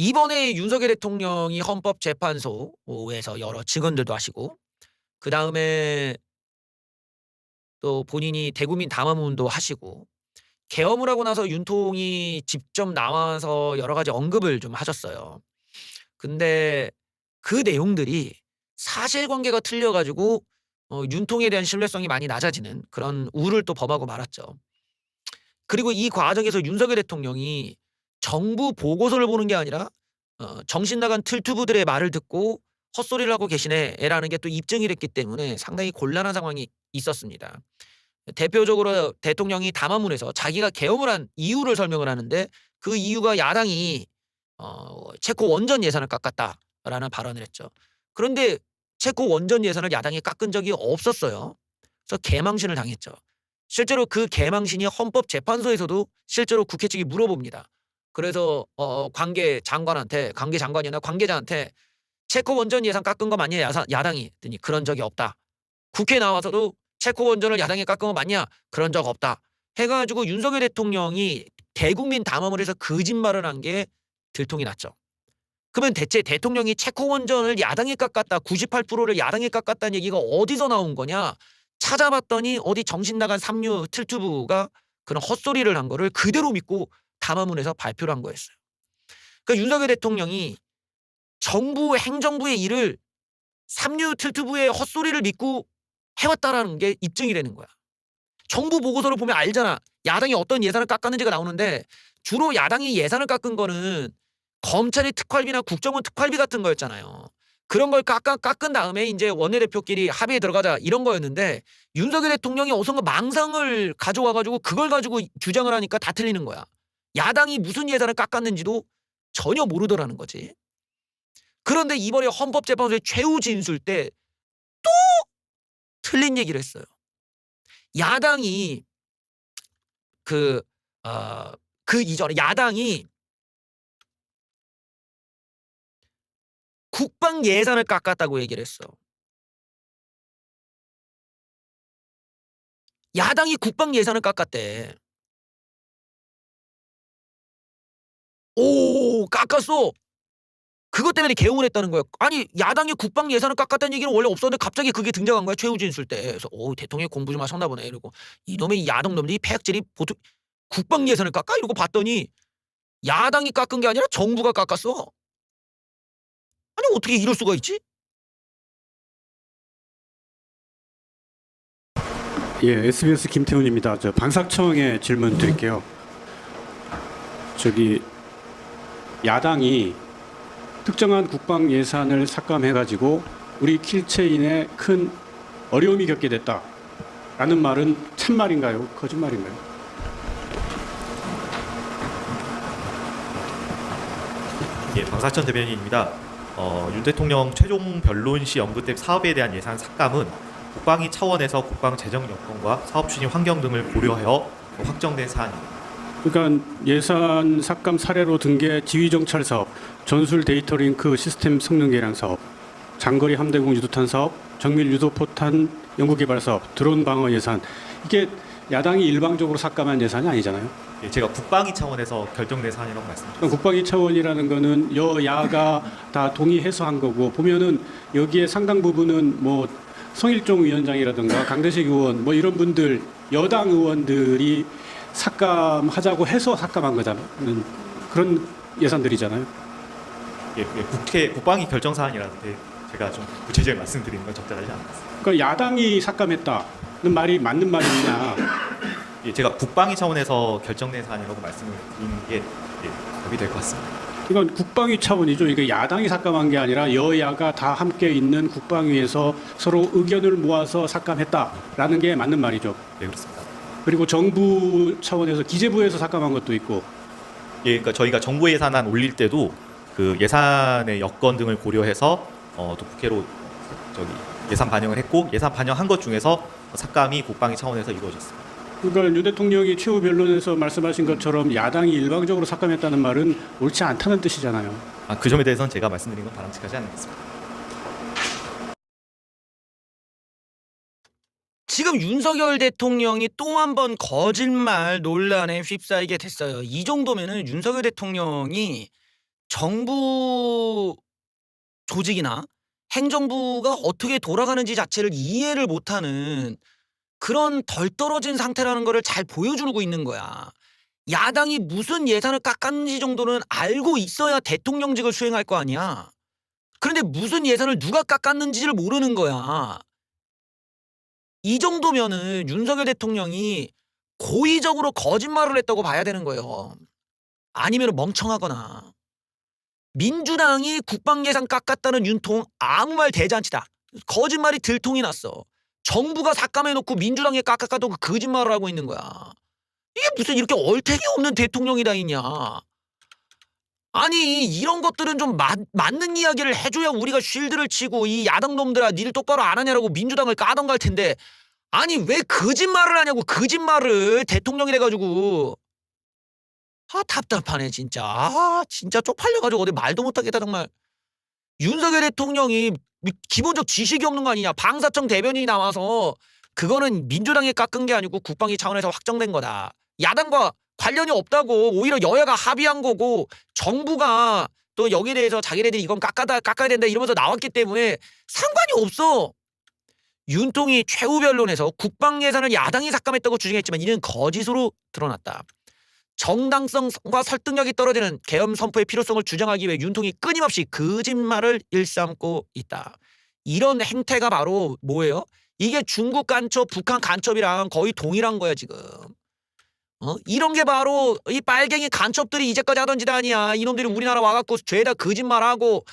이번에 윤석열 대통령이 헌법재판소에서 여러 증언들도 하시고 그다음에 또 본인이 대국민 담화문도 하시고 계엄을 하고 나서 윤통이 직접 나와서 여러 가지 언급을 좀 하셨어요. 근데 그 내용들이 사실관계가 틀려 가지고 윤통에 대한 신뢰성이 많이 낮아지는 그런 우를 또 범하고 말았죠. 그리고 이 과정에서 윤석열 대통령이 정부 보고서를 보는 게 아니라 정신 나간 틀투부들의 말을 듣고 헛소리를 하고 계시네라는 게 또 입증이 됐기 때문에 상당히 곤란한 상황이 있었습니다. 대표적으로 대통령이 담화문에서 자기가 계엄을 한 이유를 설명을 하는데 그 이유가 야당이 체코 원전 예산을 깎았다라는 발언을 했죠. 그런데 체코 원전 예산을 야당이 깎은 적이 없었어요. 그래서 개망신을 당했죠. 실제로 그 개망신이 헌법재판소에서도 실제로 국회 측이 물어봅니다. 그래서 관계 장관이나 관계자한테 체코 원전 예산 깎은 거 맞냐 야당이 했더니 그런 적이 없다. 국회 나와서도 체코 원전을 야당이 깎은 거 맞냐? 그런 적 없다. 해가지고 윤석열 대통령이 대국민 담화문에서 거짓말을 한 게 들통이 났죠. 그러면 대체 대통령이 체코 원전을 야당이 깎았다, 98%를 야당이 깎았다는 얘기가 어디서 나온 거냐? 찾아봤더니 어디 정신 나간 삼류 틀투부가 그런 헛소리를 한 거를 그대로 믿고 담화문에서 발표를 한 거였어요. 그러니까 윤석열 대통령이 정부 행정부의 일을 삼류 틀투부의 헛소리를 믿고 해왔다라는 게 입증이 되는 거야. 정부 보고서를 보면 알잖아. 야당이 어떤 예산을 깎았는지가 나오는데 주로 야당이 예산을 깎은 거는 검찰의 특활비나 국정원 특활비 같은 거였잖아요. 그런 걸 깎은 다음에 이제 원내대표끼리 합의에 들어가자 이런 거였는데 윤석열 대통령이 어선가 망상을 가져와가지고 그걸 가지고 주장을 하니까 다 틀리는 거야. 야당이 무슨 예산을 깎았는지도 전혀 모르더라는 거지. 그런데 이번에 헌법재판소의 최후 진술 때 또 틀린 얘기를 했어요. 야당이 그 이전에 야당이 국방 예산을 깎았다고 얘기를 했어. 야당이 국방 예산을 깎았대. 오, 깎았어. 그것 때문에 개용을 했다는 거야. 아니 야당이 국방 예산을 깎았다는 얘기는 원래 없었는데 갑자기 그게 등장한 거야 최후 진술 때. 그래서 대통령이 공부 좀 하셨나 보네 이러고 이놈의 야당놈들이 폐악질이 보통 국방 예산을 깎아? 이러고 봤더니 야당이 깎은 게 아니라 정부가 깎았어. 아니 어떻게 이럴 수가 있지? 예, SBS 김태훈입니다. 저 방사청에 질문 드릴게요. 저기 야당이 특정한 국방 예산을 삭감해가지고 우리 킬체인에 큰 어려움이 겪게 됐다라는 말은 참말인가요? 거짓말인가요? 예, 방사천 대변인입니다. 윤 대통령 최종 변론 시 언급된 사업에 대한 예산 삭감은 국방위 차원에서 국방 재정 여건과 사업 추진 환경 등을 고려하여 확정된 사안입니다. 그러니까 예산 삭감 사례로 든 게 지휘정찰 사업, 전술 데이터 링크 시스템 성능 개량 사업, 장거리 함대공 유도탄 사업, 정밀 유도포탄 연구 개발 사업, 드론 방어 예산. 이게 야당이 일방적으로 삭감한 예산이 아니잖아요. 예, 제가 국방위 차원에서 결정된 사안이라고 말씀드렸습니다. 국방위 차원이라는 거는 여야가 다 동의해서 한 거고 보면은 여기에 상당 부분은 뭐 성일종 위원장이라든가 강대식 의원 뭐 이런 분들 여당 의원들이 삭감하자고 해서 삭감한 거잖아요. 그런 예산들이잖아요. 예, 국방위 결정 사안이라는데 제가 좀 구체적인 말씀드리는 건 적절하지 않습니다. 그러니까 야당이 삭감했다는 말이 맞는 말이냐? 예, 제가 국방위 차원에서 결정된 사안이라고 말씀을 드리는 게 답이 될 것 같습니다. 이건 국방위 차원이죠. 이게 야당이 삭감한 게 아니라 여야가 다 함께 있는 국방위에서 서로 의견을 모아서 삭감했다라는 게 맞는 말이죠. 네, 그렇습니다. 그리고 정부 차원에서 기재부에서 삭감한 것도 있고. 예, 그러니까 저희가 정부 예산안 올릴 때도 그 예산의 여건 등을 고려해서 또 국회로 예산 반영을 했고 예산 반영한 것 중에서 삭감이 국방위 차원에서 이루어졌습니다. 그러니까 윤 대통령이 최후 변론에서 말씀하신 것처럼 야당이 일방적으로 삭감했다는 말은 옳지 않다는 뜻이잖아요. 그 점에 대해서는 제가 말씀드린 건 바람직하지 않습니다. 지금 윤석열 대통령이 또 한 번 거짓말 논란에 휩싸이게 됐어요. 이 정도면은 윤석열 대통령이 정부 조직이나 행정부가 어떻게 돌아가는지 자체를 이해를 못하는 그런 덜 떨어진 상태라는 거를 잘 보여주고 있는 거야. 야당이 무슨 예산을 깎았는지 정도는 알고 있어야 대통령직을 수행할 거 아니야. 그런데 무슨 예산을 누가 깎았는지를 모르는 거야. 이 정도면은 윤석열 대통령이 고의적으로 거짓말을 했다고 봐야 되는 거예요. 아니면 멍청하거나. 민주당이 국방 예산 깎았다는 윤통 아무 말 대잔치다. 거짓말이 들통이 났어. 정부가 삭감해놓고 민주당에 깎았다고 그 거짓말을 하고 있는 거야. 이게 무슨 이렇게 얼탱이 없는 대통령이다 있냐. 아니 이런 것들은 좀 맞는 이야기를 해줘야 우리가 쉴드를 치고 이 야당 놈들아 니들 똑바로 안 하냐라고 민주당을 까던가 할 텐데 아니 왜 거짓말을 하냐고 거짓말을 대통령이 돼가지고 아 답답하네 진짜. 아 진짜 쪽팔려가지고 어디 말도 못하겠다 정말. 윤석열 대통령이 기본적 지식이 없는 거 아니냐. 방사청 대변인이 나와서 그거는 민주당이 깎은 게 아니고 국방위 차원에서 확정된 거다. 야당과 관련이 없다고 오히려 여야가 합의한 거고 정부가 또 여기에 대해서 자기네들이 이건 깎아야 된다 이러면서 나왔기 때문에 상관이 없어. 윤통이 최후 변론에서 국방 예산을 야당이 삭감했다고 주장했지만 이는 거짓으로 드러났다. 정당성과 설득력이 떨어지는 계엄 선포의 필요성을 주장하기 위해 윤통이 끊임없이 거짓말을 일삼고 있다. 이런 행태가 바로 뭐예요? 이게 중국 간첩, 북한 간첩이랑 거의 동일한 거야 지금. 이런 게 바로 이 빨갱이 간첩들이 이제까지 하던 짓 아니야. 이놈들이 우리나라 와갖고 죄다 거짓말하고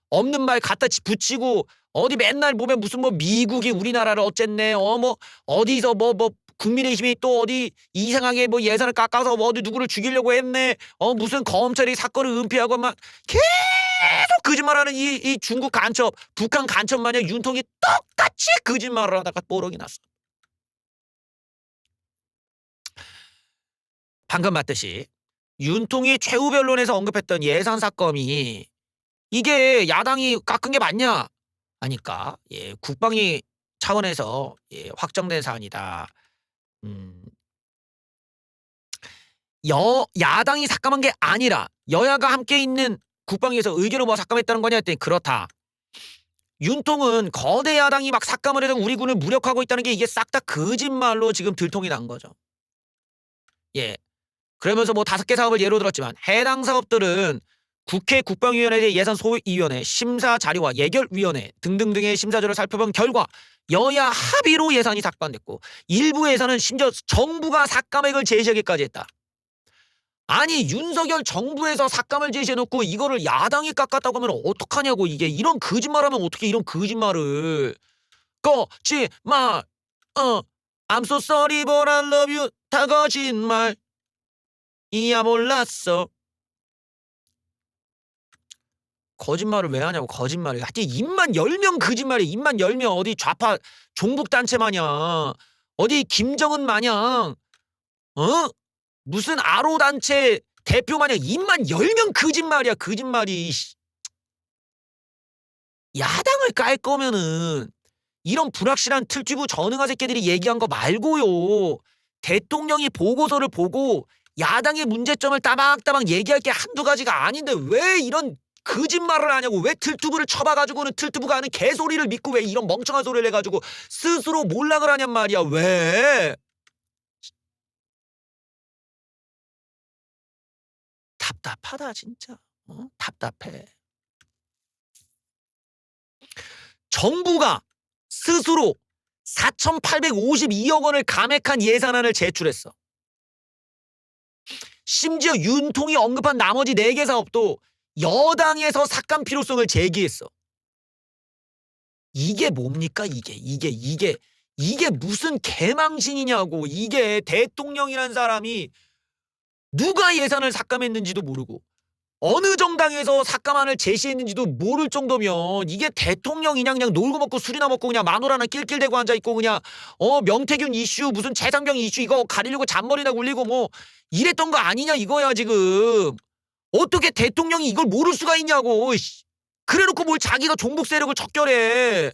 없는 말 갖다 붙이고 어디 맨날 보면 무슨 뭐 미국이 우리나라를 어쨌네. 뭐 어디서 뭐 국민의힘이 또 어디 이상하게 뭐 예산을 깎아서 뭐 어디 누구를 죽이려고 했네. 무슨 검찰이 사건을 은폐하고 막 계속 거짓말하는 이 중국 간첩, 북한 간첩 마냥 윤통이 똑같이 거짓말을 하다가 뽀록이 났어. 방금 봤듯이 윤통이 최후 변론에서 언급했던 예산 삭감이 이게 야당이 깎은 게 맞냐? 아니까 국방위 차원에서 확정된 사안이다. 야당이 삭감한 게 아니라 여야가 함께 있는 국방위에서 의견을 모아 삭감했다는 거냐 했더니 그렇다. 윤통은 거대 야당이 막 삭감을 해서 우리 군을 무력화하고 있다는 게 이게 싹 다 거짓말로 지금 들통이 난 거죠. 그러면서 뭐 5개 사업을 예로 들었지만 해당 사업들은 국회 국방위원회 예산 소위원회 심사 자료와 예결위원회 등등등의 심사조를 살펴본 결과 여야 합의로 예산이 삭감됐고 일부 예산은 심지어 정부가 삭감액을 제시하기까지 했다. 아니 윤석열 정부에서 삭감을 제시해놓고 이거를 야당이 깎았다고 하면 어떡하냐고. 이게 이런 거짓말하면 어떻게 이런 거짓말을. 거짓말. I'm so sorry but I love you. 다 거짓말. 이야 몰랐어. 거짓말을 왜 하냐고. 거짓말을. 하여튼 입만 열면 거짓말이. 입만 열면 어디 좌파 종북단체 마냥 어디 김정은 마냥 무슨 아로단체 대표 마냥 입만 열면 거짓말이야. 거짓말이. 야당을 깔 거면은 이런 불확실한 틀쥐부 전응아 새끼들이 얘기한 거 말고요. 대통령이 보고서를 보고 야당의 문제점을 따박따박 얘기할 게 한두 가지가 아닌데 왜 이런 거짓말을 하냐고. 왜 틀튜브를 쳐봐가지고는 틀튜브가 하는 개소리를 믿고 왜 이런 멍청한 소리를 해가지고 스스로 몰락을 하냔 말이야. 왜? 답답하다 진짜. 답답해. 정부가 스스로 4,852억 원을 감액한 예산안을 제출했어. 심지어 윤통이 언급한 나머지 4개 사업도 여당에서 삭감 필요성을 제기했어. 이게 뭡니까 이게 무슨 개망신이냐고. 이게 대통령이란 사람이 누가 예산을 삭감했는지도 모르고 어느 정당에서 삭감안을 제시했는지도 모를 정도면 이게 대통령이냐 그냥 놀고 먹고 술이나 먹고 그냥 마누라나 낄낄대고 앉아있고 그냥 명태균 이슈 무슨 재상병 이슈 이거 가리려고 잔머리나 굴리고 뭐 이랬던 거 아니냐 이거야 지금. 어떻게 대통령이 이걸 모를 수가 있냐고. 그래놓고 뭘 자기가 종북 세력을 척결해.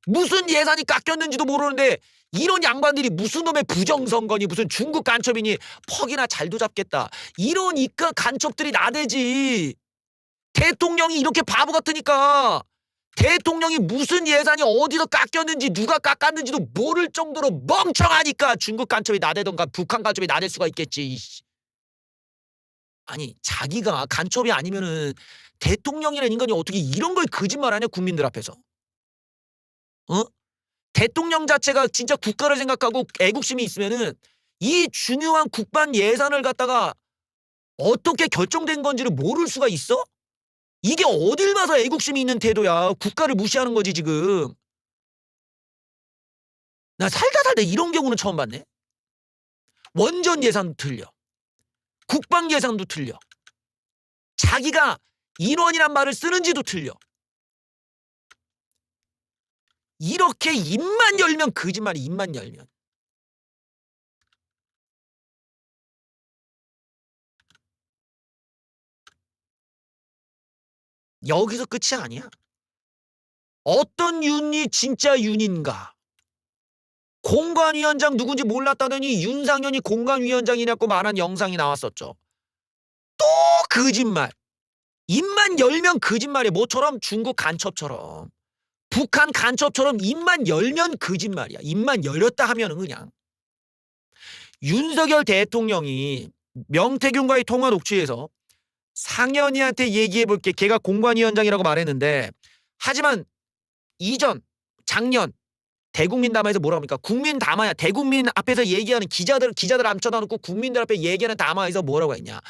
무슨 예산이 깎였는지도 모르는데 이런 양반들이 무슨 놈의 부정선거니 무슨 중국 간첩이니 퍽이나 잘도 잡겠다. 이러니까 간첩들이 나대지. 대통령이 이렇게 바보 같으니까 대통령이 무슨 예산이 어디서 깎였는지 누가 깎았는지도 모를 정도로 멍청하니까 중국 간첩이 나대던가 북한 간첩이 나댈 수가 있겠지. 이씨. 아니 자기가 간첩이 아니면은 대통령이라는 인간이 어떻게 이런 걸 거짓말하냐 국민들 앞에서. 어? 대통령 자체가 진짜 국가를 생각하고 애국심이 있으면은 이 중요한 국방 예산을 갖다가 어떻게 결정된 건지를 모를 수가 있어? 이게 어딜 봐서 애국심이 있는 태도야. 국가를 무시하는 거지 지금. 나 살다 이런 경우는 처음 봤네. 원전 예산도 틀려. 국방 예산도 틀려. 자기가 인원이란 말을 쓰는지도 틀려. 이렇게 입만 열면 거짓말이 입만 열면. 여기서 끝이 아니야. 어떤 윤이 진짜 윤인가. 공관위원장 누군지 몰랐다더니 윤상현이 공관위원장이라고 말한 영상이 나왔었죠. 또 거짓말. 입만 열면 거짓말이야. 뭐처럼 중국 간첩처럼. 북한 간첩처럼 입만 열면 거짓말이야. 입만 열렸다 하면은 그냥. 윤석열 대통령이 명태균과의 통화 녹취에서 상현이한테 얘기해볼게. 걔가 공관위원장이라고 말했는데 하지만 이전 작년 대국민 담화에서 뭐라고 합니까? 국민 담화야. 대국민 앞에서 얘기하는 기자들 앉혀다 놓고 국민들 앞에 얘기하는 담화에서 뭐라고 했냐.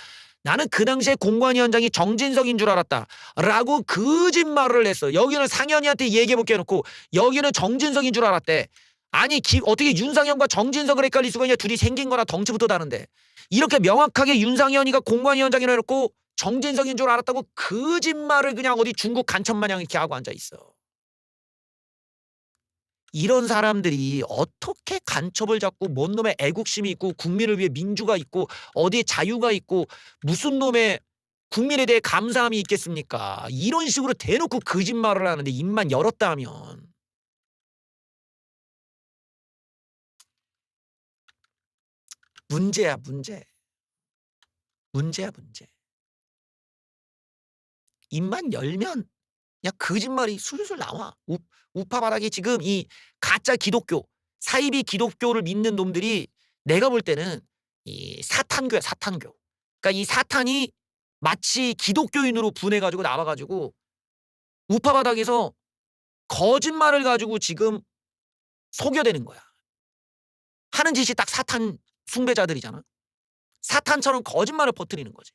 나는 그 당시에 공관위원장이 정진석인 줄 알았다 라고 거짓말을 했어. 여기는 상현이한테 얘기해볼게 해놓고 여기는 정진석인 줄 알았대. 아니 어떻게 윤상현과 정진석을 헷갈릴 수가 있냐. 둘이 생긴 거나 덩치부터 다른데. 이렇게 명확하게 윤상현이가 공관위원장이라 해놓고 정진석인 줄 알았다고 거짓말을 그냥 어디 중국 간첩 마냥 이렇게 하고 앉아있어. 이런 사람들이 어떻게 간첩을 잡고 뭔 놈의 애국심이 있고 국민을 위해 민주가 있고 어디에 자유가 있고 무슨 놈의 국민에 대해 감사함이 있겠습니까? 이런 식으로 대놓고 거짓말을 하는데 입만 열었다 하면 문제야 문제. 문제야 문제. 입만 열면 그냥 거짓말이 술술 나와. 우파 바닥에 지금 이 가짜 기독교, 사이비 기독교를 믿는 놈들이 내가 볼 때는 이 사탄교야, 사탄교. 그러니까 이 사탄이 마치 기독교인으로 분해가지고 나와가지고 우파 바닥에서 거짓말을 가지고 지금 속여대는 거야. 하는 짓이 딱 사탄 숭배자들이잖아. 사탄처럼 거짓말을 퍼뜨리는 거지.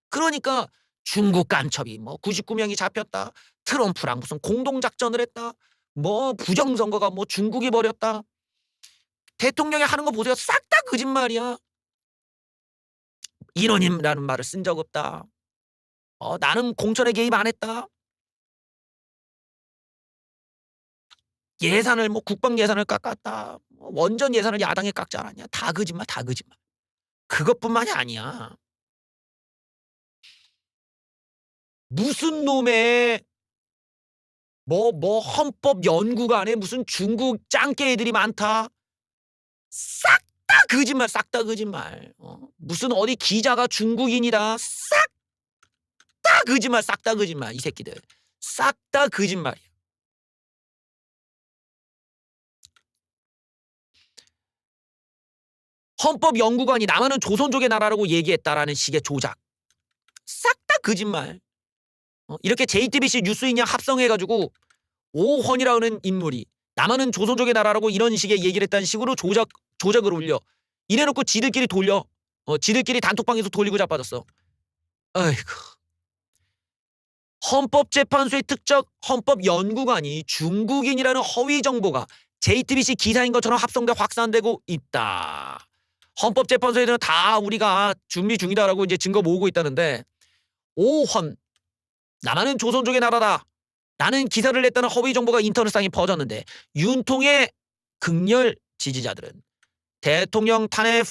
그러니까 중국 간첩이 뭐 99명이 잡혔다. 트럼프랑 무슨 공동작전을 했다. 뭐 부정선거가 뭐 중국이 벌였다. 대통령이 하는 거 보세요. 싹 다 거짓말이야. 인원이라는 말을 쓴 적 없다. 나는 공천에 개입 안 했다. 예산을 뭐 국방 예산을 깎았다. 원전 예산을 야당에 깎지 않았냐. 다 거짓말 다 거짓말. 그것뿐만이 아니야. 무슨 놈의 뭐 헌법 연구관에 무슨 중국 짱깨 애들이 많다. 싹 다 거짓말, 싹 다 거짓말. 무슨 어디 기자가 중국인이다. 싹 다 거짓말, 싹 다 거짓말. 이 새끼들. 싹 다 거짓말이야. 헌법 연구관이 남한은 조선족의 나라라고 얘기했다라는 식의 조작. 싹 다 거짓말. 이렇게 JTBC 뉴스인양 합성해가지고 오헌이라는 인물이 남한은 조선족의 나라라고 이런 식의 얘기를 했다는 식으로 조작을 올려. 이래놓고 지들끼리 돌려. 지들끼리 단톡방에서 돌리고 자빠졌어. 아이고. 헌법재판소의 특적 헌법연구관이 중국인이라는 허위 정보가 JTBC 기사인 것처럼 합성돼 확산되고 있다. 헌법재판소에서는 다 우리가 준비 중이다라고 이제 증거 모으고 있다는데 오헌 남한은 조선족의 나라다. 나는 기사를 냈다는 허위 정보가 인터넷상에 퍼졌는데 윤통의 극렬 지지자들은 대통령 탄핵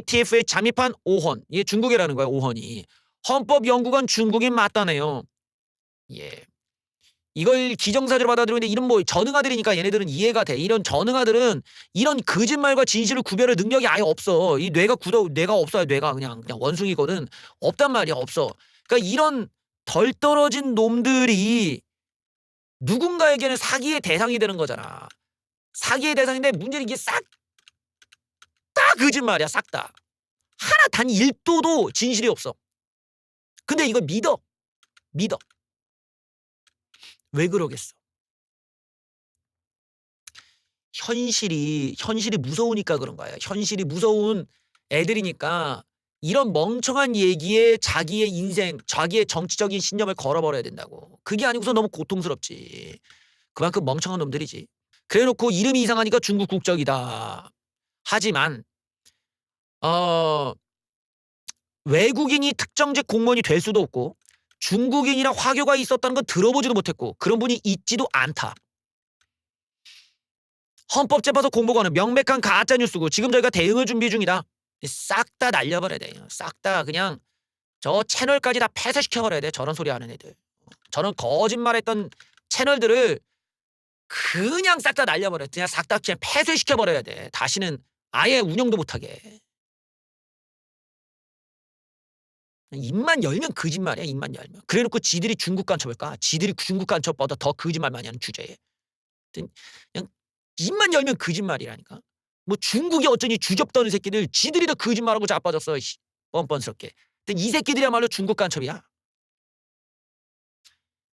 TF에 잠입한 오헌, 이게 중국이라는 거야. 오헌이 헌법연구관 중국인 맞다네요. 예, 이걸 기정사실로 받아들이는데 이런 뭐 전응아들이니까 얘네들은 이해가 돼. 이런 전응아들은 이런 거짓말과 진실을 구별할 능력이 아예 없어. 이 뇌가 없어요. 뇌가 그냥 원숭이거든. 없단 말이야. 없어. 그러니까 이런 덜 떨어진 놈들이 누군가에게는 사기의 대상이 되는 거잖아. 사기의 대상인데 문제는 이게 싹 다 거짓말이야. 싹 다. 하나 단 1도도 진실이 없어. 근데 이걸 믿어. 믿어. 왜 그러겠어? 현실이 무서우니까 그런 거야. 현실이 무서운 애들이니까 이런 멍청한 얘기에 자기의 인생, 자기의 정치적인 신념을 걸어버려야 된다고. 그게 아니고서 너무 고통스럽지. 그만큼 멍청한 놈들이지. 그래놓고 이름이 이상하니까 중국 국적이다. 하지만 외국인이 특정직 공무원이 될 수도 없고 중국인이랑 화교가 있었다는 건 들어보지도 못했고 그런 분이 있지도 않다. 헌법재판소 공보관은 명백한 가짜 뉴스고 지금 저희가 대응을 준비 중이다. 싹 다 날려버려야 돼. 싹 다 그냥 저 채널까지 다 폐쇄시켜버려야 돼. 저런 소리 하는 애들. 저런 거짓말했던 채널들을 그냥 싹 다 날려버려. 그냥 싹 다 그냥 폐쇄시켜버려야 돼. 다시는 아예 운영도 못하게. 입만 열면 거짓말이야. 입만 열면. 그래놓고 지들이 중국 간첩을 까. 지들이 중국 간첩보다 더 거짓말 많이 하는 주제에. 그냥 입만 열면 거짓말이라니까. 뭐 중국이 어쩌니 주접떠는 새끼들 지들이 더 거짓말하고 자빠졌어. 뻔뻔스럽게. 이 새끼들이야말로 중국 간첩이야.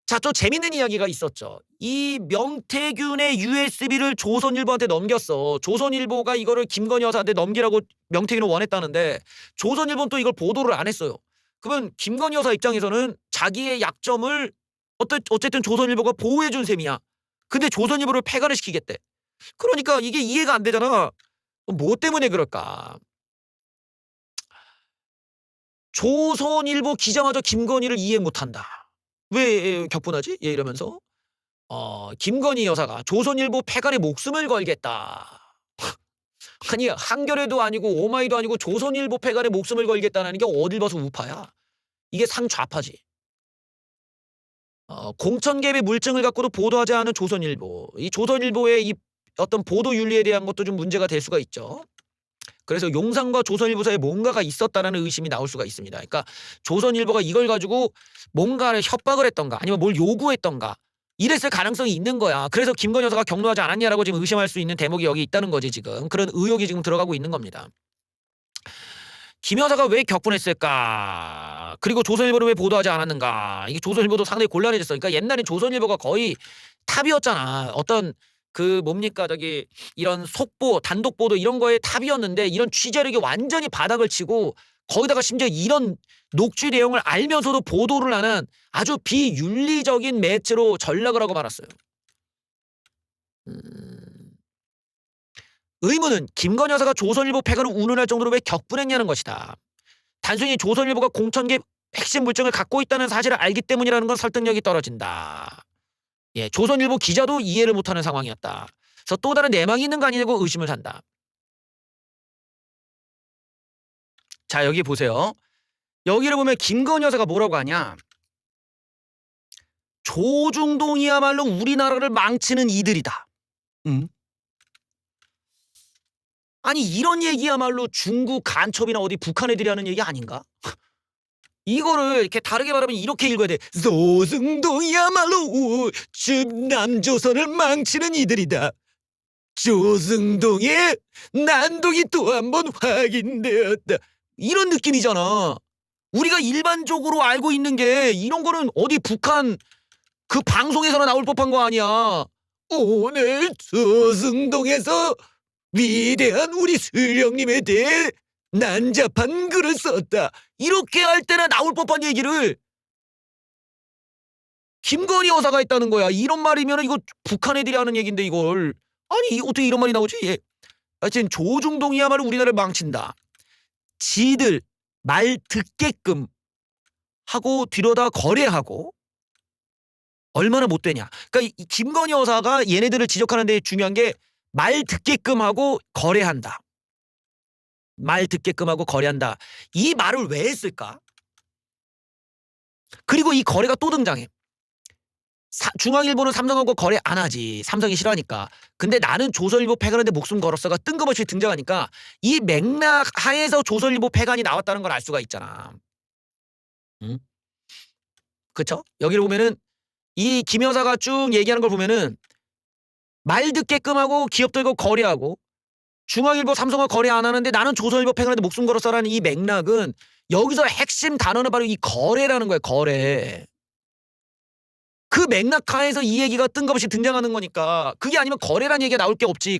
자, 또 재밌는 이야기가 있었죠. 이 명태균의 USB를 조선일보한테 넘겼어. 조선일보가 이거를 김건희 여사한테 넘기라고 명태균을 원했다는데 조선일보는 또 이걸 보도를 안 했어요. 그러면 김건희 여사 입장에서는 자기의 약점을 어쨌든 조선일보가 보호해준 셈이야. 근데 조선일보를 폐간을 시키겠대. 그러니까 이게 이해가 안 되잖아. 뭐 때문에 그럴까? 조선일보 기자마저 김건희를 이해 못한다. 왜 격분하지? 얘 이러면서 김건희 여사가 조선일보 폐간에 목숨을 걸겠다. 아니 한겨레도 아니고 오마이도 아니고 조선일보 폐간에 목숨을 걸겠다는 게 어딜 봐서 우파야. 이게 상좌파지. 공천개입의 물증을 갖고도 보도하지 않은 조선일보. 이 조선일보의 이 어떤 보도 윤리에 대한 것도 좀 문제가 될 수가 있죠. 그래서 용산과 조선일보 사이에 뭔가가 있었다는 의심이 나올 수가 있습니다. 그러니까 조선일보가 이걸 가지고 뭔가를 협박을 했던가 아니면 뭘 요구했던가 이랬을 가능성이 있는 거야. 그래서 김건희 여사가 경로하지 않았냐라고 지금 의심할 수 있는 대목이 여기 있다는 거지 지금. 그런 의혹이 지금 들어가고 있는 겁니다. 김 여사가 왜 격분했을까? 그리고 조선일보를 왜 보도하지 않았는가? 이게 조선일보도 상당히 곤란해졌어. 그러니까 옛날에 조선일보가 거의 탑이었잖아. 어떤 그 뭡니까 저기 이런 속보, 단독 보도 이런 거에 탑이었는데 이런 취재력이 완전히 바닥을 치고 거기다가 심지어 이런 녹취 내용을 알면서도 보도를 하는 아주 비윤리적인 매체로 전락을 하고 말았어요. 의문은 김건희 여사가 조선일보 폐간을 운운할 정도로 왜 격분했냐는 것이다. 단순히 조선일보가 공천개입 핵심 물증을 갖고 있다는 사실을 알기 때문이라는 건 설득력이 떨어진다. 예, 조선일보 기자도 이해를 못하는 상황이었다. 그래서 또 다른 내막이 있는 거 아니냐고 의심을 산다. 자, 여기 보세요. 여기를 보면 김건희 여사가 뭐라고 하냐. 조중동이야말로 우리나라를 망치는 이들이다. 아니 이런 얘기야말로 중국 간첩이나 어디 북한 애들이 하는 얘기 아닌가? 이거를 이렇게 다르게 말하면 이렇게 읽어야 돼. 조승동이야말로 남조선을 망치는 이들이다. 조승동의 난동이 또 한 번 확인되었다. 이런 느낌이잖아. 우리가 일반적으로 알고 있는 게 이런 거는 어디 북한 그 방송에서나 나올 법한 거 아니야. 오늘 조승동에서 위대한 우리 수령님에 대해 난잡한 글을 썼다. 이렇게 할 때나 나올 법한 얘기를 김건희 여사가 했다는 거야. 이런 말이면 이거 북한 애들이 하는 얘기인데 이걸. 아니 어떻게 이런 말이 나오지? 예. 하여튼 조중동이야말로 우리나라를 망친다. 지들 말 듣게끔 하고 뒤로다 거래하고 얼마나 못되냐. 그러니까 이 김건희 여사가 얘네들을 지적하는 데 중요한 게 말 듣게끔 하고 거래한다. 말 듣게끔 하고 거래한다. 이 말을 왜 했을까? 그리고 이 거래가 또 등장해. 중앙일보는 삼성하고 거래 안 하지. 삼성이 싫어하니까. 근데 나는 조선일보 폐간한데 목숨 걸었어가 뜬금없이 등장하니까 이 맥락 하에서 조선일보 폐간이 나왔다는 걸 알 수가 있잖아. 응? 그쵸? 여기를 보면은 이 김 여사가 쭉 얘기하는 걸 보면은 말 듣게끔 하고 기업들과 거래하고 중앙일보 삼성과 거래 안 하는데 나는 조선일보 폐간한데 목숨 걸었어라는 이 맥락은 여기서 핵심 단어는 바로 이 거래라는 거예요. 거래. 그 맥락 하에서 이 얘기가 뜬금없이 등장하는 거니까 그게 아니면 거래라는 얘기가 나올 게 없지.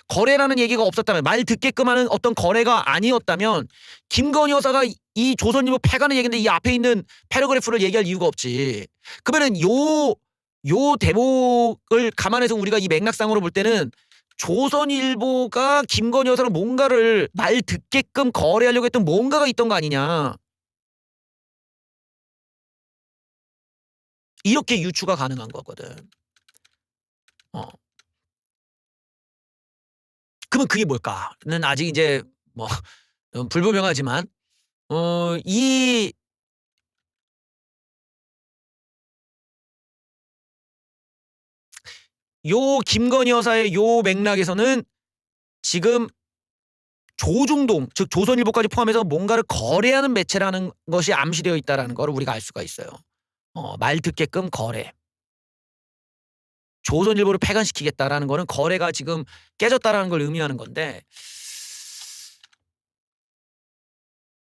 거래라는 얘기가 없었다면 말 듣게끔 하는 어떤 거래가 아니었다면 김건희 여사가 이 조선일보 폐간의 얘기인데 이 앞에 있는 패러그래프를 얘기할 이유가 없지. 그러면은 요 대목을 감안해서 우리가 이 맥락상으로 볼 때는 조선일보가 김건희 여사랑 뭔가를 말 듣게끔 거래하려고 했던 뭔가가 있던 거 아니냐. 이렇게 유추가 가능한 거거든. 그러면 그게 뭘까는 아직 이제 뭐 불분명하지만 이 김건희 여사의 요 맥락에서는 지금 조중동 즉 조선일보까지 포함해서 뭔가를 거래하는 매체라는 것이 암시되어 있다라는 걸 우리가 알 수가 있어요. 말 듣게끔 거래. 조선일보를 폐간시키겠다라는 거는 거래가 지금 깨졌다라는 걸 의미하는 건데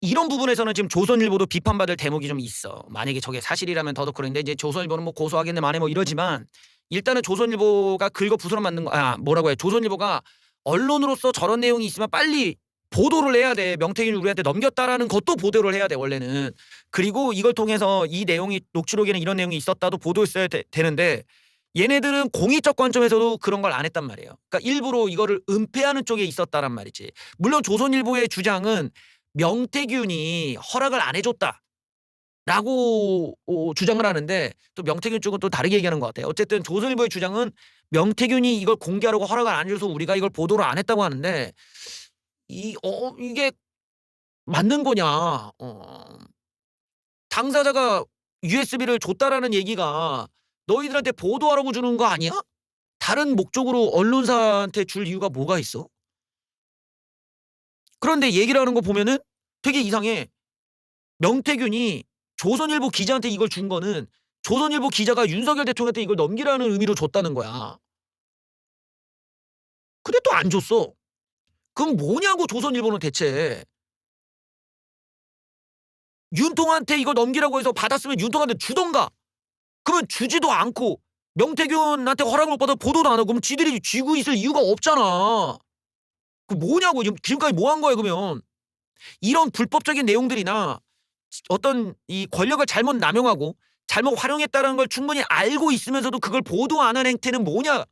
이런 부분에서는 지금 조선일보도 비판받을 대목이 좀 있어. 만약에 저게 사실이라면 더더욱 그런데 이제 조선일보는 뭐 고소하겠네 만에 뭐 이러지만 일단은 조선일보가 긁어 부스럼 만든 거 뭐라고 해. 조선일보가 언론으로서 저런 내용이 있으면 빨리 보도를 해야 돼. 명태균이 우리한테 넘겼다라는 것도 보도를 해야 돼 원래는. 그리고 이걸 통해서 이 내용이 녹취록에는 이런 내용이 있었다도 보도했어야 되는데 얘네들은 공익적 관점에서도 그런 걸 안 했단 말이에요. 그러니까 일부러 이거를 은폐하는 쪽에 있었다란 말이지. 물론 조선일보의 주장은 명태균이 허락을 안 해줬다라고 주장을 하는데 또 명태균 쪽은 또 다르게 얘기하는 것 같아요. 어쨌든 조선일보의 주장은 명태균이 이걸 공개하려고 허락을 안 해줘서 우리가 이걸 보도를 안 했다고 하는데 이게 맞는 거냐? 당사자가 USB를 줬다라는 얘기가 너희들한테 보도하라고 주는 거 아니야? 다른 목적으로 언론사한테 줄 이유가 뭐가 있어? 그런데 얘기를 하는 거 보면은 되게 이상해. 명태균이 조선일보 기자한테 이걸 준 거는 조선일보 기자가 윤석열 대통령한테 이걸 넘기라는 의미로 줬다는 거야. 근데 또 안 줬어. 그럼 뭐냐고 조선일보는 대체. 윤통한테 이걸 넘기라고 해서 받았으면 윤통한테 주던가. 그러면 주지도 않고 명태균한테 허락을 못 받아 보도도 안 하고 그럼 지들이 쥐고 있을 이유가 없잖아. 그 뭐냐고 지금까지 뭐 한 거야 그러면. 이런 불법적인 내용들이나 어떤 이 권력을 잘못 남용하고 잘못 활용했다는 걸 충분히 알고 있으면서도 그걸 보도 안 한 행태는 뭐냐.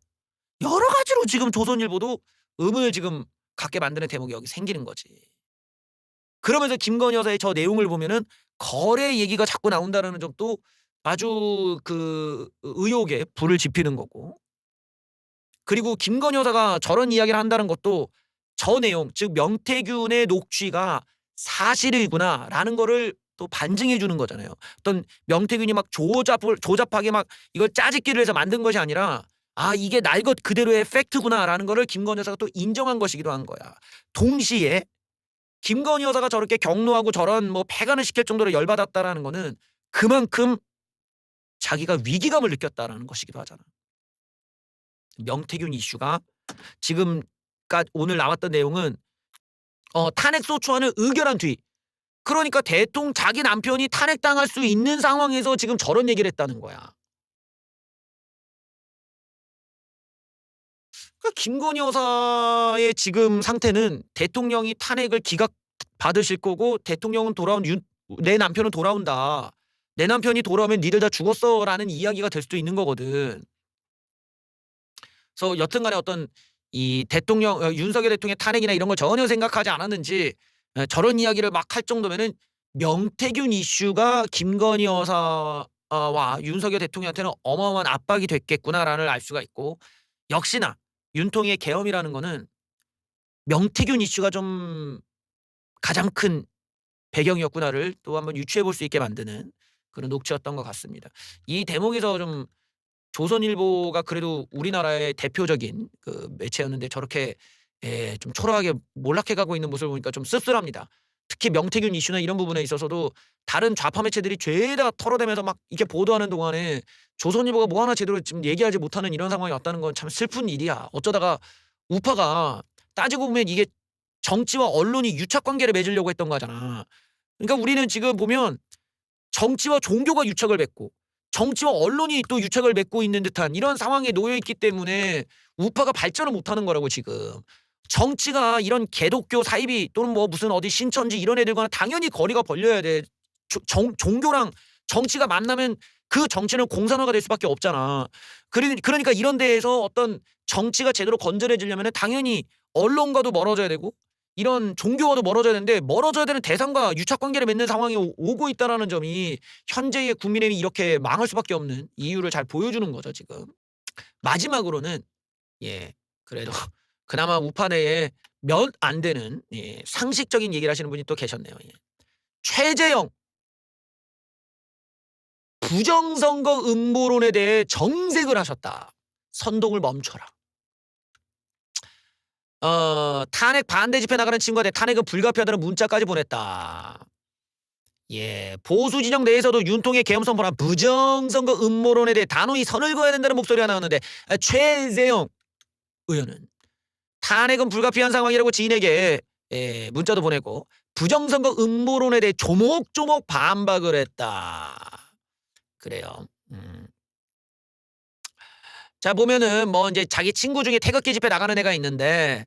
여러 가지로 지금 조선일보도 의문을 지금 갖게 만드는 대목이 여기 생기는 거지. 그러면서 김건희 여사의 저 내용을 보면은 거래 얘기가 자꾸 나온다는 점도 아주 그 의혹에 불을 지피는 거고. 그리고 김건희 여사가 저런 이야기를 한다는 것도 저 내용 즉 명태균의 녹취가 사실이구나라는 거를 또 반증해 주는 거잖아요. 어떤 명태균이 막 조잡하게 막 이걸 짜집기를 해서 만든 것이 아니라 이게 날 것 그대로의 팩트구나라는 거를 김건희 여사가 또 인정한 것이기도 한 거야. 동시에 김건희 여사가 저렇게 경로하고 저런 뭐 폐간을 시킬 정도로 열받았다라는 거는 그만큼 자기가 위기감을 느꼈다라는 것이기도 하잖아. 명태균 이슈가 지금 오늘 나왔던 내용은 탄핵 소추안을 의결한 뒤 그러니까 자기 남편이 탄핵당할 수 있는 상황에서 지금 저런 얘기를 했다는 거야. 그러니까 김건희 여사의 지금 상태는 대통령이 탄핵을 기각받으실 거고 대통령은 내 남편은 돌아온다. 내 남편이 돌아오면 니들 다 죽었어라는 이야기가 될 수도 있는 거거든. 그래서 여튼간에 어떤 이 윤석열 대통령의 탄핵이나 이런 걸 전혀 생각하지 않았는지 저런 이야기를 막 할 정도면은 명태균 이슈가 김건희 여사와 윤석열 대통령한테는 어마어마한 압박이 됐겠구나라는 알 수가 있고 역시나 윤통의 계엄이라는 거는 명태균 이슈가 좀 가장 큰 배경이었구나를 또 한번 유추해 볼 수 있게 만드는 그런 녹취였던 것 같습니다. 이 대목에서 좀 조선일보가 그래도 우리나라의 대표적인 그 매체였는데 저렇게 좀 초라하게 몰락해 가고 있는 모습을 보니까 좀 씁쓸합니다. 특히 명태균 이슈나 이런 부분에 있어서도 다른 좌파 매체들이 죄다 털어대면서 막 이렇게 보도하는 동안에 조선일보가 뭐 하나 제대로 지금 얘기하지 못하는 이런 상황이 왔다는 건 참 슬픈 일이야. 어쩌다가 우파가 따지고 보면 이게 정치와 언론이 유착 관계를 맺으려고 했던 거잖아. 그러니까 우리는 지금 보면 정치와 종교가 유착을 맺고 정치와 언론이 또 유착을 맺고 있는 듯한 이런 상황에 놓여 있기 때문에 우파가 발전을 못하는 거라고 지금. 정치가 이런 개독교 사이비 또는 뭐 무슨 어디 신천지 이런 애들과는 당연히 거리가 벌려야 돼. 종교랑 정치가 만나면 그 정치는 공산화가 될 수밖에 없잖아. 그러니까 이런 데에서 어떤 정치가 제대로 건전해지려면 당연히 언론과도 멀어져야 되고 이런 종교와도 멀어져야 되는데 멀어져야 되는 대상과 유착관계를 맺는 상황이 오고 있다는 점이 현재의 국민의힘이 이렇게 망할 수밖에 없는 이유를 잘 보여주는 거죠 지금. 마지막으로는 그래도 그나마 우파 내에 몇 안 되는 상식적인 얘기를 하시는 분이 또 계셨네요. 최재형 부정선거 음모론에 대해 정색을 하셨다. 선동을 멈춰라. 탄핵 반대 집회 나가는 친구한테 탄핵은 불가피하다는 문자까지 보냈다. 보수 진영 내에서도 윤통의 계엄 선포나 부정선거 음모론에 대해 단호히 선을 그어야 된다는 목소리가 나왔는데 최재형 의원은 탄핵은 불가피한 상황이라고 지인에게 문자도 보내고 부정선거 음모론에 대해 조목조목 반박을 했다. 그래요. 자 보면은 뭐 이제 자기 친구 중에 태극기 집회 나가는 애가 있는데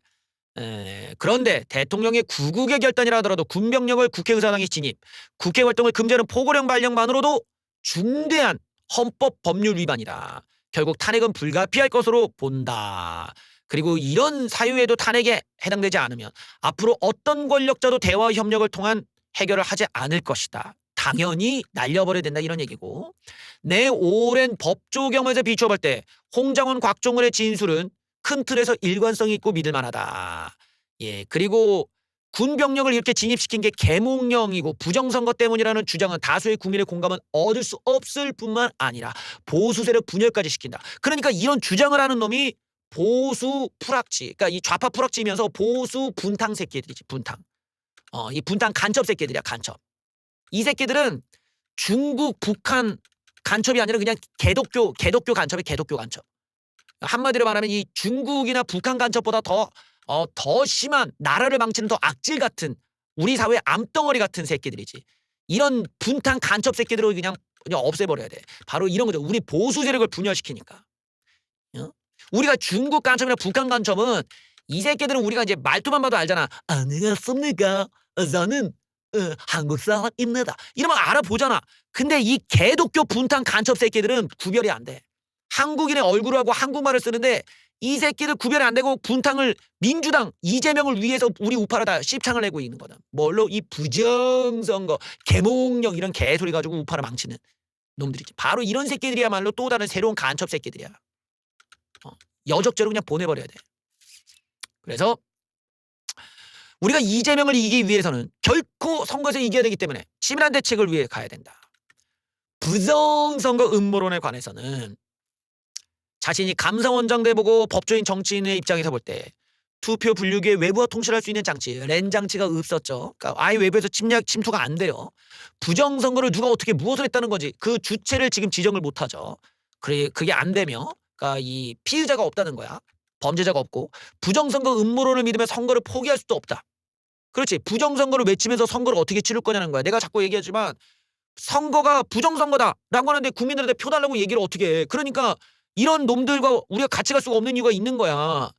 그런데 대통령의 구국의 결단이라 하더라도 군병력을 국회의사당에 진입, 국회 활동을 금지하는 포고령 발령만으로도 중대한 헌법 법률 위반이다. 결국 탄핵은 불가피할 것으로 본다. 그리고 이런 사유에도 탄핵에 해당되지 않으면 앞으로 어떤 권력자도 대화 협력을 통한 해결을 하지 않을 것이다. 당연히 날려버려야 된다 이런 얘기고 내 오랜 법조 경험에서 비춰볼 때 홍장원 곽종을의 진술은 큰 틀에서 일관성이 있고 믿을 만하다. 그리고 군병력을 이렇게 진입시킨 게 계몽령이고 부정선거 때문이라는 주장은 다수의 국민의 공감은 얻을 수 없을 뿐만 아니라 보수 세력 분열까지 시킨다. 그러니까 이런 주장을 하는 놈이 보수 풀악지, 그러니까 이 좌파 풀악지면서 보수 분탕 새끼들이지. 분탕. 이 분탕 간첩 새끼들이야. 간첩. 이 새끼들은 중국, 북한 간첩이 아니라 그냥 개독교 간첩이 개독교 간첩. 한마디로 말하면 이 중국이나 북한 간첩보다 더 심한 나라를 망치는 더 악질 같은 우리 사회의 암덩어리 같은 새끼들이지. 이런 분탕 간첩 새끼들을 그냥 없애버려야 돼. 바로 이런 거죠. 우리 보수 세력을 분열시키니까. 우리가 중국 간첩이나 북한 간첩은 이 새끼들은 우리가 이제 말투만 봐도 알잖아. 안녕하십니까. 저는 한국 사람입니다. 이러면 알아보잖아. 근데 이 개독교 분탕 간첩 새끼들은 구별이 안 돼. 한국인의 얼굴하고 한국말을 쓰는데 이 새끼들 구별이 안 되고 분탕을 민주당 이재명을 위해서 우리 우파를 다 씹창을 내고 있는 거다. 뭘로? 이 부정선거 계몽령 이런 개소리 가지고 우파를 망치는 놈들이지. 바로 이런 새끼들이야말로 또 다른 새로운 간첩 새끼들이야. 여적죄로 그냥 보내버려야 돼. 그래서 우리가 이재명을 이기기 위해서는 결코 선거에서 이겨야 되기 때문에 치밀한 대책을 위해 가야 된다. 부정선거 음모론에 관해서는 자신이 감사원장대 보고 법조인 정치인의 입장에서 볼 때 투표 분류기에 외부와 통실할 수 있는 장치, 랜 장치가 없었죠. 그러니까 아예 외부에서 침투가 안 돼요. 부정선거를 누가 어떻게 무엇을 했다는 거지. 그 주체를 지금 지정을 못하죠. 그게 안 되면 그러니까 이 피의자가 없다는 거야. 범죄자가 없고 부정선거 음모론을 믿으면 선거를 포기할 수도 없다. 그렇지. 부정선거를 외치면서 선거를 어떻게 치를 거냐는 거야. 내가 자꾸 얘기하지만 선거가 부정선거다라고 하는데 국민들한테 표 달라고 얘기를 어떻게 해. 그러니까 이런 놈들과 우리가 같이 갈 수가 없는 이유가 있는 거야.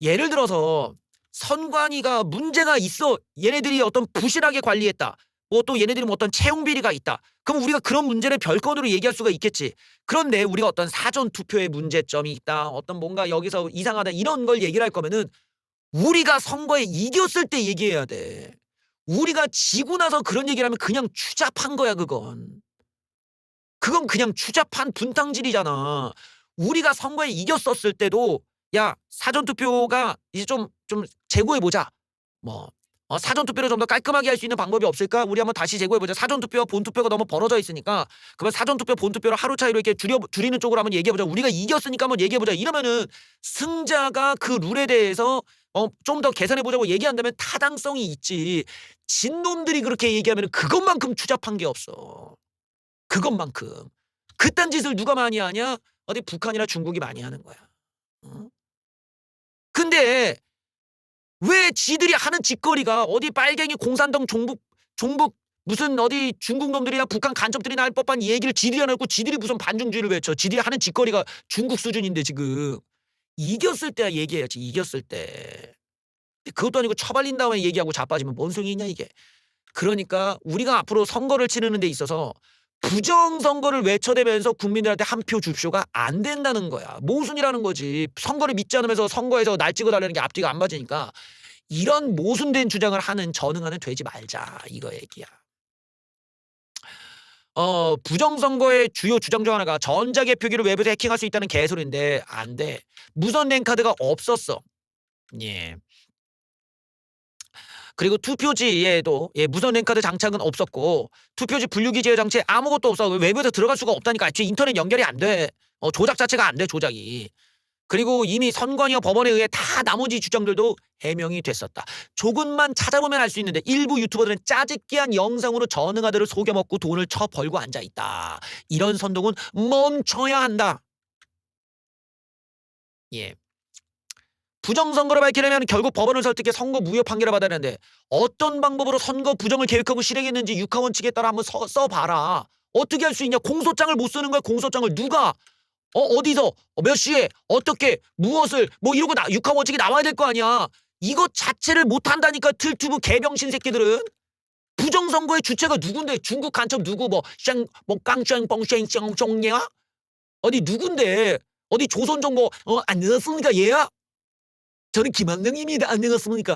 예를 들어서 선관위가 문제가 있어. 얘네들이 어떤 부실하게 관리했다. 뭐 또 얘네들이 뭐 어떤 채용 비리가 있다. 그럼 우리가 그런 문제를 별건으로 얘기할 수가 있겠지. 그런데 우리가 어떤 사전 투표에 문제점이 있다. 어떤 뭔가 여기서 이상하다. 이런 걸 얘기를 할 거면은 우리가 선거에 이겼을 때 얘기해야 돼. 우리가 지고 나서 그런 얘기를 하면 그냥 추잡한 거야, 그건. 그건 그냥 추잡한 분탕질이잖아. 우리가 선거에 이겼었을 때도 야, 사전투표가 이제 좀 재고해보자. 뭐 사전투표를 좀 더 깔끔하게 할 수 있는 방법이 없을까? 우리 한번 다시 재고해보자. 사전투표와 본투표가 너무 벌어져 있으니까 그러면 사전투표, 본투표를 하루 차이로 이렇게 줄이는 쪽으로 한번 얘기해보자. 우리가 이겼으니까 한번 얘기해보자. 이러면은 승자가 그 룰에 대해서 좀 더 개선해보자고 얘기한다면 타당성이 있지. 진놈들이 그렇게 얘기하면 그것만큼 추잡한 게 없어. 그것만큼. 그딴 짓을 누가 많이 하냐? 어디 북한이나 중국이 많이 하는 거야. 근데 왜 지들이 하는 짓거리가 어디 빨갱이 공산당 종북 무슨 어디 중국 놈들이나 북한 간첩들이나 할 법한 이 얘기를 지들이 안 하고 지들이 무슨 반중주의를 외쳐. 지들이 하는 짓거리가 중국 수준인데 지금. 이겼을 때야 얘기해야지. 이겼을 때. 그것도 아니고 처발린 다음에 얘기하고 자빠지면 뭔 소용이 있냐 이게. 그러니까 우리가 앞으로 선거를 치르는 데 있어서 부정선거를 외쳐대면서 국민들한테 한 표 줍쇼가 안 된다는 거야. 모순이라는 거지. 선거를 믿지 않으면서 선거에서 날 찍어달라는 게 앞뒤가 안 맞으니까 이런 모순된 주장을 하는 전응하는 되지 말자. 이거 얘기야. 부정선거의 주요 주장 중 하나가 전자개표기를 외부에서 해킹할 수 있다는 개소리인데 안 돼. 무선랜 카드가 없었어. 예. 그리고 투표지에도 무선 랜카드 장착은 없었고 투표지 분류기 제어 장치에 아무것도 없어. 외부에서 들어갈 수가 없다니까. 애초에 인터넷 연결이 안 돼. 조작 자체가 안 돼. 조작이. 그리고 이미 선관위와 법원에 의해 다 나머지 주장들도 해명이 됐었다. 조금만 찾아보면 알 수 있는데 일부 유튜버들은 짜집기한 영상으로 전응아들을 속여먹고 돈을 쳐벌고 앉아있다. 이런 선동은 멈춰야 한다. 예. 부정선거를 밝히려면 결국 법원을 설득해 선거 무효 판결을 받아야 하는데 어떤 방법으로 선거 부정을 계획하고 실행했는지 육하원칙에 따라 한번 써봐라. 어떻게 할 수 있냐. 공소장을 못 쓰는 거야. 공소장을 누가 어디서 몇 시에 어떻게 무엇을 뭐 이러고 육하원칙이 나와야 될 거 아니야. 이것 자체를 못한다니까. 틀튜브 개병신 새끼들은. 부정선거의 주체가 누군데. 중국 간첩 누구 깡쉔뻥쉔쉔쉔냐 어디 누군데. 어디 조선정보 안녕하십니까 얘야. 저는 김학명입니다. 안녕하십니까.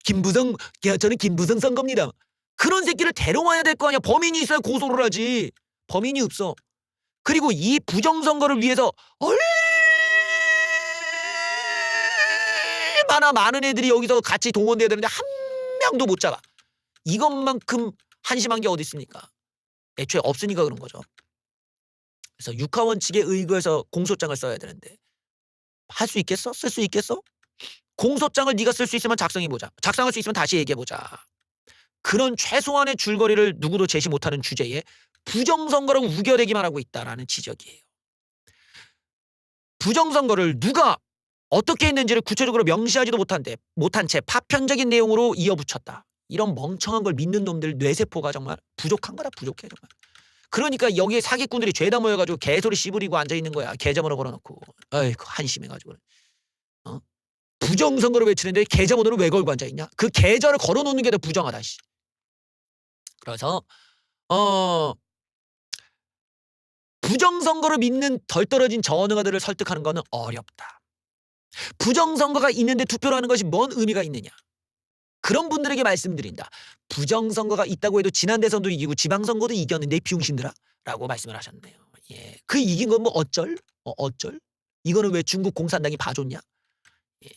저는 김부성 선거입니다. 그런 새끼를 데려와야 될 거 아니야. 범인이 있어야 고소를 하지. 범인이 없어. 그리고 이 부정선거를 위해서 얼마나 많은 애들이 여기서 같이 동원돼야 되는데 한 명도 못 잡아. 이것만큼 한심한 게 어디 있습니까? 애초에 없으니까 그런 거죠. 그래서 육하원칙에 의거해서 공소장을 써야 되는데 할 수 있겠어? 쓸 수 있겠어? 공소장을 네가 쓸 수 있으면 작성해보자. 작성할 수 있으면 다시 얘기해보자. 그런 최소한의 줄거리를 누구도 제시 못하는 주제에 부정선거라고 우겨대기만 하고 있다라는 지적이에요. 부정선거를 누가 어떻게 했는지를 구체적으로 명시하지도 못한 채 파편적인 내용으로 이어붙였다. 이런 멍청한 걸 믿는 놈들 뇌세포가 정말 부족한 거다. 부족해 정말. 그러니까 여기에 사기꾼들이 죄다 모여가지고 개소리 씨부리고 앉아있는 거야. 계좌번호 걸어놓고. 아이고 한심해가지고. 부정선거를 외치는데 계좌번호를 왜 걸고 앉아있냐. 그 계좌를 걸어놓는 게 더 부정하다. 씨. 그래서 부정선거를 믿는 덜 떨어진 전응아들을 설득하는 거는 어렵다. 부정선거가 있는데 투표를 하는 것이 뭔 의미가 있느냐. 그런 분들에게 말씀드린다. 부정선거가 있다고 해도 지난 대선도 이기고 지방선거도 이겼는데 비용신들아 라고 말씀을 하셨네요. 예. 그 이긴 건 뭐 어쩔? 어쩔? 이거는 왜 중국 공산당이 봐줬냐? 예.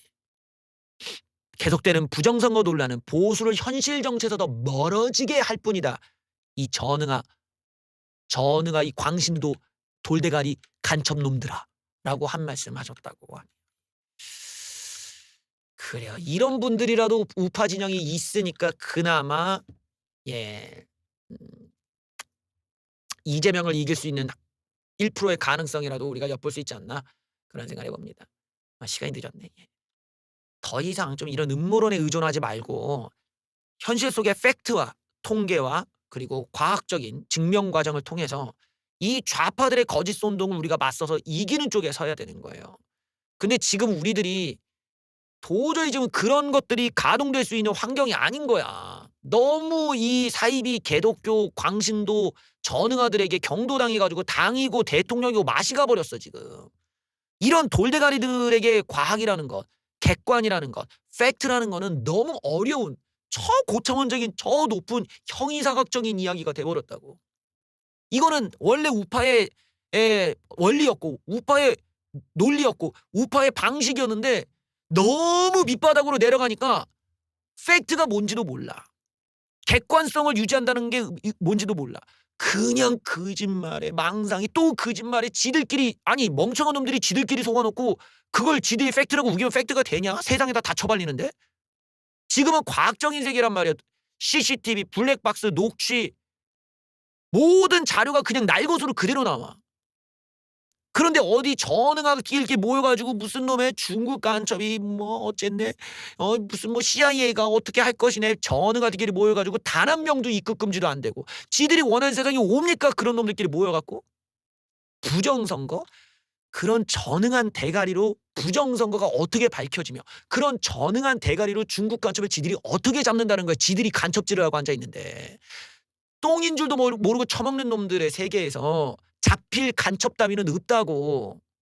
계속되는 부정선거 논란은 보수를 현실 정치에서 더 멀어지게 할 뿐이다. 이 전응아 이 광신도 돌대가리 간첩놈들아 라고 한 말씀 하셨다고 합니다. 그래요. 이런 분들이라도 우파 진영이 있으니까 그나마 이재명을 이길 수 있는 1%의 가능성이라도 우리가 엿볼 수 있지 않나 그런 생각을 해봅니다. 시간이 늦었네. 더 이상 좀 이런 음모론에 의존하지 말고 현실 속의 팩트와 통계와 그리고 과학적인 증명 과정을 통해서 이 좌파들의 거짓 선동을 우리가 맞서서 이기는 쪽에 서야 되는 거예요. 근데 지금 우리들이 도저히 지금 그런 것들이 가동될 수 있는 환경이 아닌 거야. 너무 이 사이비 개독교 광신도 전응아들에게 경도당해가지고 당이고 대통령이고 맛이 가버렸어 지금. 이런 돌대가리들에게 과학이라는 것, 객관이라는 것, 팩트라는 거는 너무 어려운 초고차원적인 저 높은 형이사각적인 이야기가 돼버렸다고. 이거는 원래 우파의 원리였고 우파의 논리였고 우파의 방식이었는데 너무 밑바닥으로 내려가니까 팩트가 뭔지도 몰라. 객관성을 유지한다는 게 뭔지도 몰라. 그냥 거짓말에 망상이 또 거짓말에 지들끼리 아니 멍청한 놈들이 지들끼리 속아놓고 그걸 지들이 팩트라고 우기면 팩트가 되냐? 세상에다 다 쳐발리는데? 지금은 과학적인 세계란 말이야. CCTV, 블랙박스, 녹취 모든 자료가 그냥 날 것으로 그대로 나와. 그런데 어디 전응하게 이렇게 모여가지고 무슨 놈의 중국 간첩이 뭐 어쨌네 무슨 뭐 CIA가 어떻게 할 것이네 전응하기끼리 모여가지고 단 한 명도 입국 금지도 안 되고 지들이 원하는 세상이 옵니까? 그런 놈들끼리 모여갖고 부정선거 그런 전응한 대가리로 부정선거가 어떻게 밝혀지며 그런 전응한 대가리로 중국 간첩을 지들이 어떻게 잡는다는 거야. 지들이 간첩질을 하고 앉아있는데 똥인 줄도 모르고 처먹는 놈들의 세계에서 잡힐 간첩 따위는 없다고.